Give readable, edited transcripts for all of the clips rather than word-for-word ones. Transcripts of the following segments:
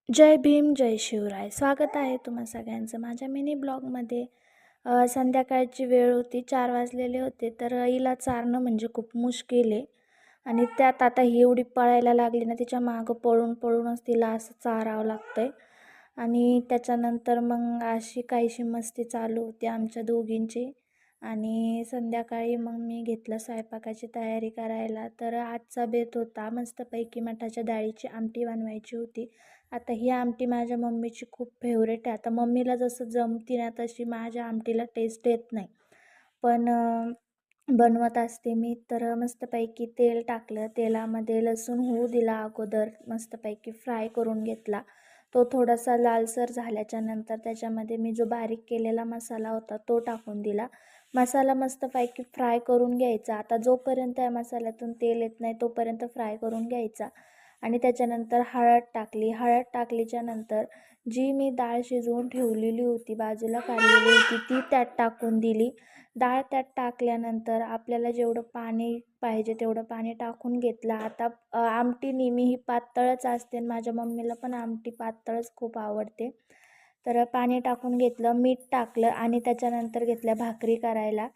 जय भीम जय शिवराय. स्वागत आहे तुम्हा सगळ्यांचं माझ्या मिनी ब्लॉगमध्ये. संध्याकाळची वेळ होती, 4 वाजलेले होते. तर हिला चारणं म्हणजे खूप मुश्किल आहे आणि त्यात आता ही एवढी पळायला लागली ना, तिच्या मागं पळून पळूनच तिला असं चारावं लागतंय. आणि त्याच्यानंतर मग अशी काहीशी मस्ती चालू होती आमच्या दोघींची. आणि संध्याकाळी मग मी घेतलं स्वयंपाकाची तयारी करायला. तर आजचा बेत होता मस्तपैकी मठाच्या डाळीची आमटी बनवायची होती. आता ही आमटी माझ्या मम्मीची खूप फेवरेट आहे. आता मम्मीला जसं जमती ना तशी माझ्या आमटीला टेस्ट येत नाही. पण बनवत असते मी. तर मस्तपैकी तेल टाकलं, तेलामध्ये लसूण होऊ दिला अगोदर, मस्तपैकी फ्राय करून घेतला. तो थोडासा लालसर झाल्याच्या नंतर त्याच्यामध्ये मी जो बारीक केलेला मसाला होता तो टाकून दिला. मसाला मस्तपैकी फ्राय करून घ्यायचा. आता जोपर्यंत या मसाल्यातून तेल येत नाही तोपर्यंत फ्राय करून घ्यायचा. आणि त्याच्यानंतर हळद टाकली. हळद टाकलीच्या नंतर जी मी डाळ शिजवून ठेवलेली होती, बाजूला काढलेली होती, ती त्यात टाकून दिली. डाळ त्यात टाकल्यानंतर आपल्याला जेवढं पाणी पाहिजे तेवढं पाणी टाकून घेतलं. आता आमटी नेहमी ही पातळच असते आणि माझ्या मम्मीला पण आमटी पातळच खूप आवडते. तर पाणी टाकून घेतलं, मीठ टाकलं आणि त्याच्यानंतर घेतल्या भाकरी करायला.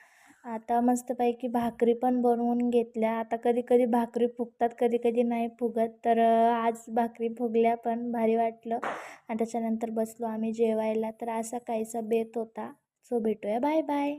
आता मस्तपैकी भाकरी पण बनवून घेतल्या. आता कधी कधी भाकरी फुगतात, कधी कधी नाही फुगत. तर आज भाकरी फुगल्या पण भारी वाटलं. आणि त्याच्यानंतर बसलो आम्ही जेवायला. तर असा काहीसा बेत होता. सो भेटूया, बाय बाय.